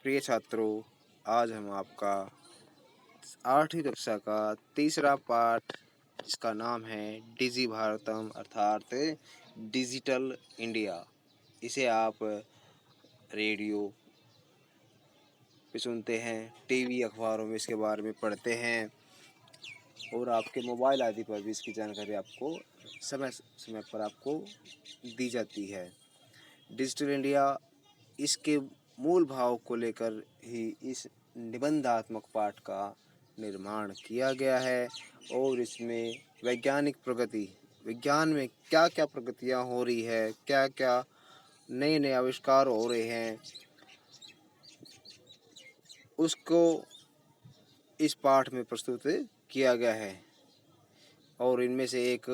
प्रिय छात्रों, आज हम आपका 8वीं कक्षा का तीसरा पाठ, जिसका नाम है डिजी भारतम अर्थात डिजिटल इंडिया। इसे आप रेडियो पे सुनते हैं, टीवी अखबारों में इसके बारे में पढ़ते हैं और आपके मोबाइल आदि पर भी इसकी जानकारी आपको समय समय पर आपको दी जाती है। डिजिटल इंडिया, इसके मूल भाव को लेकर ही इस निबंधात्मक पाठ का निर्माण किया गया है और इसमें वैज्ञानिक प्रगति, विज्ञान में क्या क्या प्रगतियाँ हो रही है, क्या क्या नए नए आविष्कार हो रहे हैं, उसको इस पाठ में प्रस्तुत किया गया है। और इनमें से एक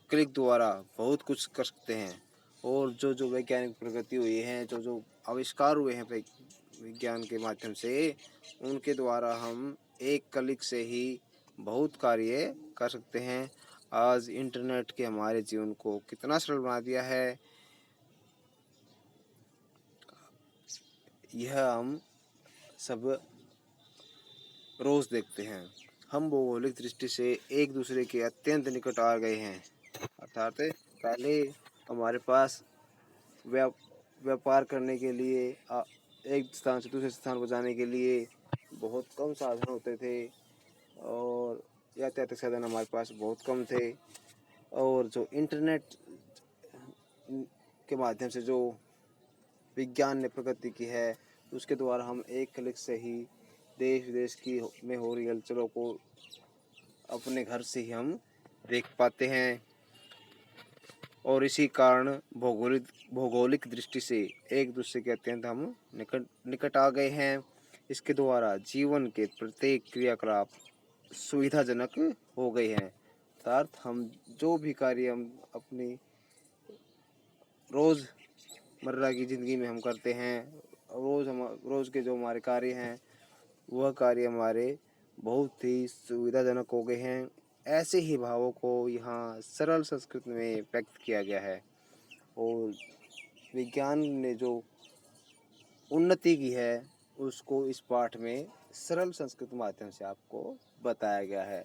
क्लिक द्वारा बहुत कुछ कर सकते हैं और जो जो वैज्ञानिक प्रगति हुई है, जो जो आविष्कार हुए हैं विज्ञान के माध्यम से, उनके द्वारा हम एक क्लिक से ही बहुत कार्य कर सकते हैं। आज इंटरनेट के हमारे जीवन को कितना सरल बना दिया है, यह हम सब रोज देखते हैं। हम भौगोलिक दृष्टि से एक दूसरे के अत्यंत निकट आ गए हैं। अर्थात पहले हमारे पास व्यापार करने के लिए एक स्थान से दूसरे स्थान पर जाने के लिए बहुत कम साधन होते थे और यातायात के साधन हमारे पास बहुत कम थे। और जो इंटरनेट के माध्यम से जो विज्ञान ने प्रगति की है, उसके द्वारा हम एक क्लिक से ही देश विदेश की में हो रही हलचलों को अपने घर से ही हम देख पाते हैं। और इसी कारण भौगोलिक दृष्टि से एक दूसरे के अत्यंत हम निकट आ गए हैं। इसके द्वारा जीवन के प्रत्येक क्रियाकलाप सुविधाजनक हो गए हैं। अर्थात हम जो भी कार्य हम अपनी रोज़मर्रा की ज़िंदगी में हम करते हैं, रोज़ के जो हमारे कार्य हैं, वह कार्य हमारे बहुत ही सुविधाजनक हो गए हैं। ऐसे ही भावों को यहाँ सरल संस्कृत में व्यक्त किया गया है और विज्ञान ने जो उन्नति की है, उसको इस पाठ में सरल संस्कृत माध्यम से आपको बताया गया है।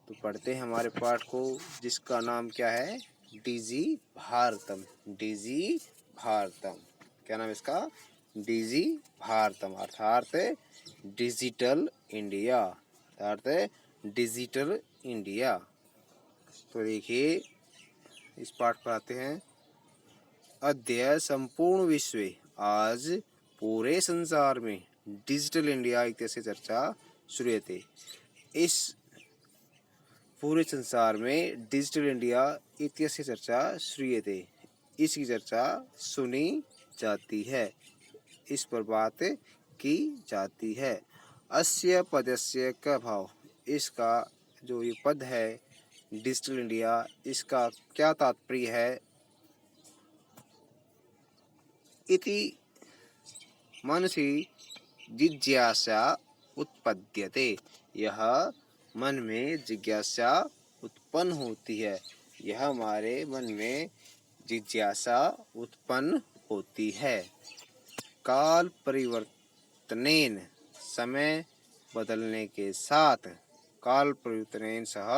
तो पढ़ते हैं हमारे पाठ को, जिसका नाम क्या है, डिजी भारतम। डिजी भारतम, क्या नाम इसका, डिजी भारतम अर्थात डिजिटल इंडिया, अर्थात डिजिटल इंडिया। तो देखिए इस पाठ पर आते हैं। अद्य संपूर्ण विश्व, आज पूरे संसार में डिजिटल इंडिया इत्यस्य चर्चा श्रूयते। इस पूरे संसार में डिजिटल इंडिया इत्यस्य चर्चा श्रूयते, इसकी चर्चा सुनी जाती है, इस पर बात की जाती है। अस्य पदस्य का भाव, इसका जो ये पद है डिजिटल इंडिया, इसका क्या तात्पर्य है। इति मनसि जिज्ञासा उत्पद्यते, यह मन में जिज्ञासा उत्पन्न होती है, यह हमारे मन में जिज्ञासा उत्पन्न होती है। काल परिवर्तनेन, समय बदलने के साथ, काल परिवर्तनेन सह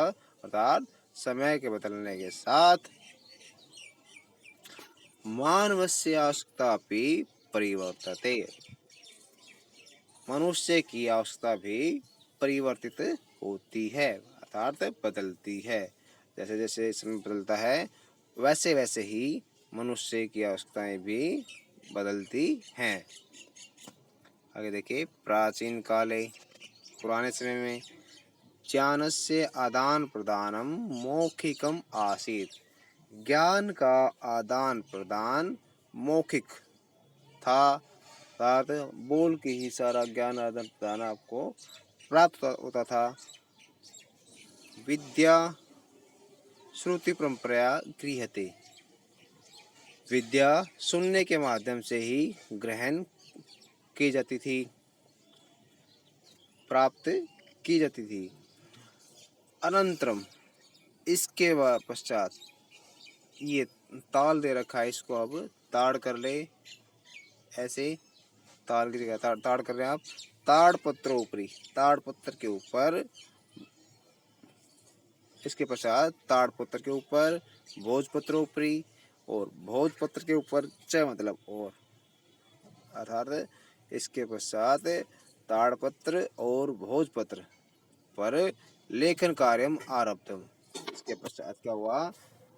अर्थात समय के बदलने के साथ, मानवस्य आवश्यकता भी परिवर्तते, मनुष्य की आवश्यकता भी परिवर्तित होती है अर्थात बदलती है। जैसे जैसे समय बदलता है, वैसे वैसे ही मनुष्य की आवश्यकताएं भी बदलती हैं। आगे देखिए, प्राचीन काले, पुराने समय में, ज्ञानस्य आदान प्रदानम मौखिकम आसीत्, ज्ञान का आदान प्रदान मौखिक था, अर्थात बोल के ही सारा ज्ञान आदान प्रदान आपको प्राप्त होता था। विद्या श्रुति परंपरा गृह्यते, विद्या सुनने के माध्यम से ही ग्रहण की जाती थी, प्राप्त की जाती थी। अनंतरम, इसके पश्चात, ये ताल दे रखा है, इसको अब ताड़ कर ले ऐसे। ताड़ की जगह ताड़ ताड़ कर रहे हैं आप, ताड़पत्र ऊपरी, ताड़पत्र के ऊपर, इसके पश्चात ताड़पत्र के ऊपर भोजपत्र ऊपरी, और भोजपत्र के ऊपर च मतलब और, अर्थात इसके पश्चात ताड़पत्र और भोजपत्र पर लेखन कार्यम आरब्धम। इसके पश्चात क्या हुआ,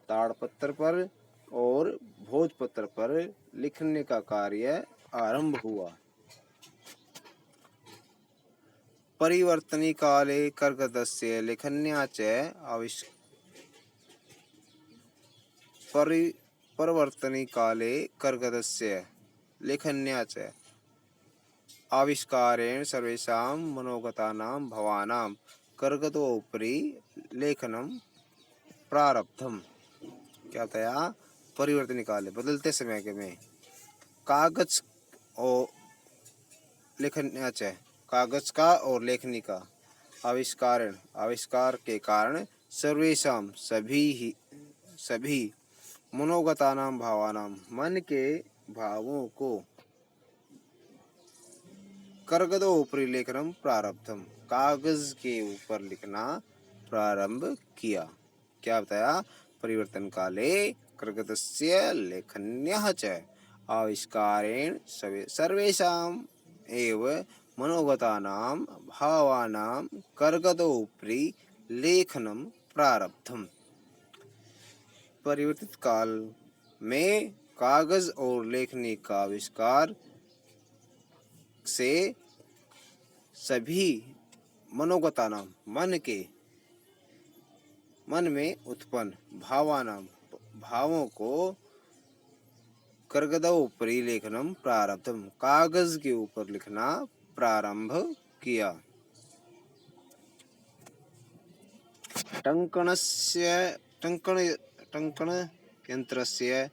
ताड़पत्र पर और भोजपत्र पर लिखने का कार्य आरंभ हुआ। परिवर्तनी काले कर्गदस्य लेखन्या च परिवर्तनी काले कर्गदस्य लेखन्या च आविष्कारेण सर्वेषां मनोगतानां भावानां कर्गदोपरि लेखनम प्रारब्धम। क्या बताया, परिवर्तनी काले बदलते समय के में कागज और लेखन्या च कागज का और लेखनी का आविष्कारण आविष्कार के कारण सर्वेषाम सभी मनोगतानां भावानां मन के भावों को कर्गदो ऊपरी लेखनम प्रारब्धम कागज के ऊपर लिखना प्रारंभ किया। क्या बताया, परिवर्तन काले कर्गदस्य लेखन्यः च आविष्कारेण सर्वेषाम् एव मनोगतानां भावानां कर्गदो ऊपरी लेखनम प्रारब्धम। परिवर्तित काल में कागज और लेखनी का आविष्कार से सभी मनोगतानाम मन में उत्पन्न भावानाम भावों को कर्गद ऊपरी लेखनम प्रारब्धम कागज के ऊपर लिखना प्रारंभ किया। टंकण यंत्रस्य,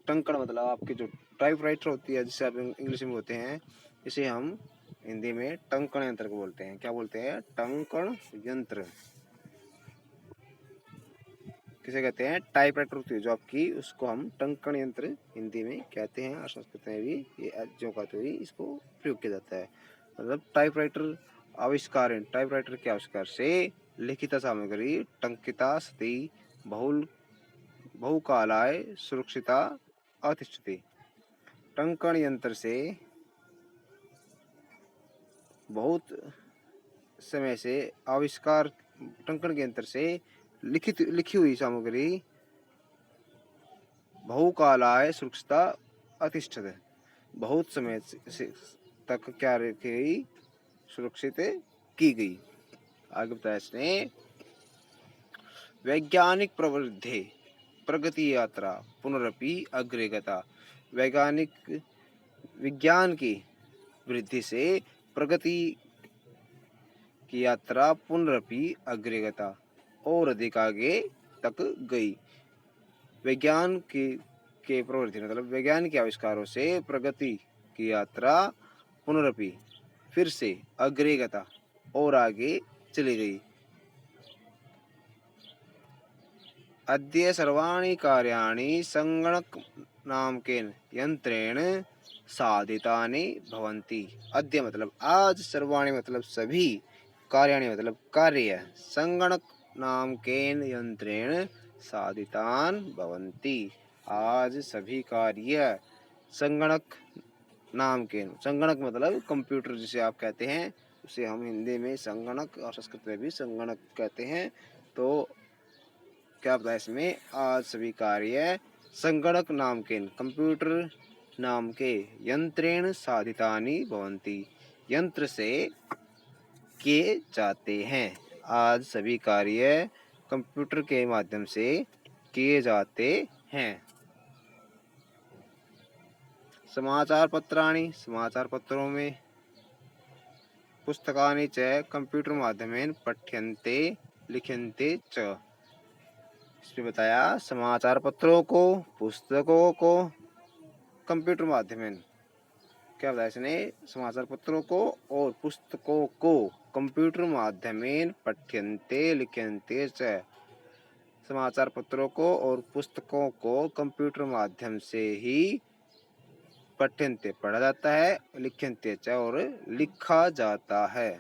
टंकण मतलब आपकी जो टाइपराइटर होती है जिसे आप इंग्लिश में बोलते हैं, इसे हम हिंदी में टंकण यंत्र को बोलते हैं। क्या बोलते हैं, टंकण यंत्र। किसे कहते हैं, टाइपराइटर होती है जो आपकी, उसको हम टंकण यंत्र हिंदी में कहते हैं, और संस्कृत में भी ये जो कहते हुए इसको प्रयोग किया जाता है। मतलब टाइपराइटर आविष्कार, टाइपराइटर के आविष्कार से लिखित सामग्री टंकिता सती बहुकालाय सुरक्षिता अतिष्ठति। टंकण यंत्र से बहुत समय से आविष्कार, टंकण के यंत्र से लिखी हुई सामग्री बहुकालाय सुरक्षिता अतिष्ठत, बहुत समय से तक क्या रखी, सुरक्षित की गई। आगे बताया इसने, वैज्ञानिक प्रवृद्धि प्रगति यात्रा पुनरपि अग्रे गता। वैज्ञानिक विज्ञान की वृद्धि से प्रगति की यात्रा पुनरपि अग्रे गता और अधिक आगे तक गई। विज्ञान के प्रवृत्ति मतलब वैज्ञानिक के आविष्कारों से प्रगति की यात्रा पुनरपि फिर से अग्रे गता और आगे चली गई। अद्य सर्वाणि कार्याणि संगणक नामकेन यंत्रेण साधितानि भवन्ति। अद्य मतलब आज, सर्वाणि मतलब सभी, कार्याणि मतलब कार्य, संगणक नामकेन यंत्रेण साधितान भवन्ति। आज सभी कार्य संगणक नामकेन, संगणक मतलब कंप्यूटर जिसे आप कहते हैं, उसे हम हिंदी में संगणक और संस्कृत में भी संगणक कहते हैं। तो क्या बताया इसमें, आज सभी कार्य संगणक नाम के, कंप्यूटर नाम के यंत्रेण साधितानि भवन्ति, यंत्र से किए जाते हैं। आज सभी कार्य कंप्यूटर के माध्यम से किए जाते हैं। समाचार पत्राणि, समाचार पत्रों में, पुस्तकानि च कंप्यूटर माध्यमेन पठ्यन्ते लिख्यन्ते च। इसमें बताया, समाचार पत्रों को, पुस्तकों को कंप्यूटर माध्यमेन, क्या बताया इसने, समाचार पत्रों को और पुस्तकों को कंप्यूटर माध्यमेन पठ्यन्ते लिख्यन्ते च। समाचार पत्रों को और पुस्तकों को कंप्यूटर माध्यम से ही पठ्यन्ते पढ़ा जाता है, लिख्यन्ते च और लिखा जाता है।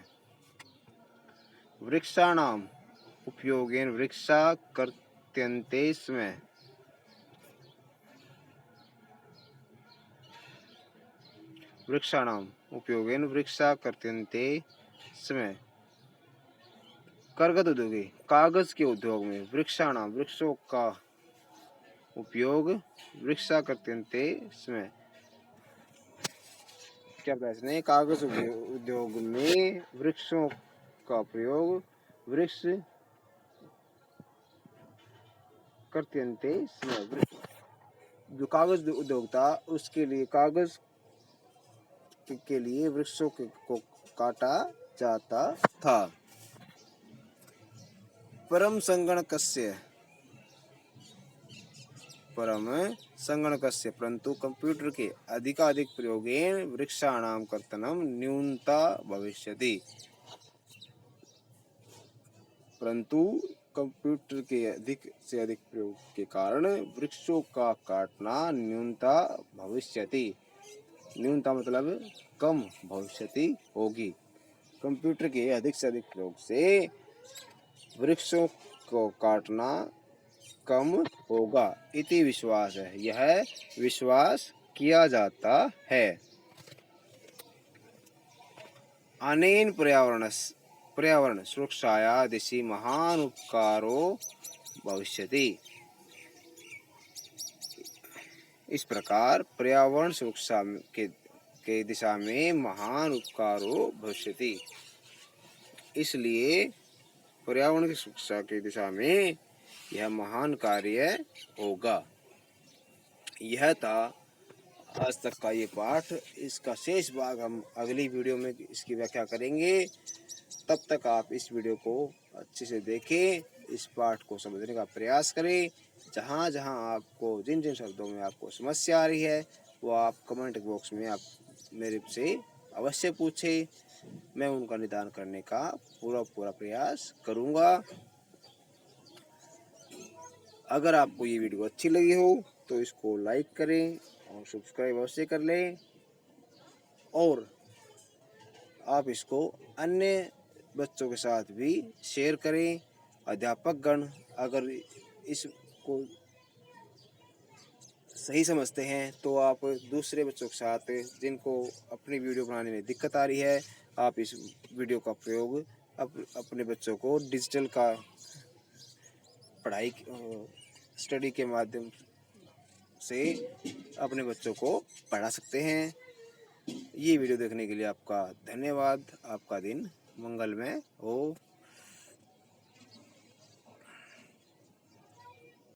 वृक्षाणाम उपयोगेन वृक्षा कर्त्यन्ते स्म। वृक्षाणाम उपयोगेन वृक्षा कर्त्यन्ते स्म। कागज उद्योगे कागज के उद्योग में वृक्षाणाम वृक्षों का उपयोग वृक्षा कर्त्यन्ते स्म। क्या प्रश्न है? कागज उद्योग में वृक्षों का प्रयोग वृक्ष कर्त्यन्ते स्म। जो कागज उद्योग था उसके लिए कागज के लिए वृक्षों को काटा जाता था। परम संगणकस्य परंतु कंप्यूटर के अधिकाधिक प्रयोगेन वृक्षाणाम कर्तनम न्यूनता भविष्यति। परंतु कंप्यूटर के अधिक से अधिक प्रयोग के कारण वृक्षों का काटना न्यूनता भविष्यति। न्यूनता मतलब कम भविष्यति होगी। कंप्यूटर के अधिक से अधिक प्रयोग से वृक्षों को काटना कम होगा इति विश्वास है। यह विश्वास किया जाता है। अनेन पर्यावरण सुरक्षाया दिशि महान उपकारो भविष्यति। इस प्रकार पर्यावरण सुरक्षा के दिशा में महान उपकारो भविष्यति। इसलिए पर्यावरण की सुरक्षा की दिशा में यह महान कार्य होगा। यह था आज तक का ये पाठ। इसका शेष भाग हम अगली वीडियो में इसकी व्याख्या करेंगे। तब तक आप इस वीडियो को अच्छे से देखें, इस पाठ को समझने का प्रयास करें। जहाँ जहाँ आपको जिन जिन शब्दों में आपको समस्या आ रही है वो आप कमेंट बॉक्स में आप मेरे से अवश्य पूछें। मैं उनका निदान करने का पूरा प्रयास करूँगा। अगर आपको ये वीडियो अच्छी लगी हो तो इसको लाइक करें और सब्सक्राइब अवश्य कर लें। और आप इसको अन्य बच्चों के साथ भी शेयर करें। अध्यापक गण अगर इसको सही समझते हैं तो आप दूसरे बच्चों के साथ जिनको अपनी वीडियो बनाने में दिक्कत आ रही है, आप इस वीडियो का प्रयोग अपने बच्चों को डिजिटल का पढ़ाई स्टडी के माध्यम से अपने बच्चों को पढ़ा सकते हैं। ये वीडियो देखने के लिए आपका धन्यवाद। आपका दिन मंगलमय हो।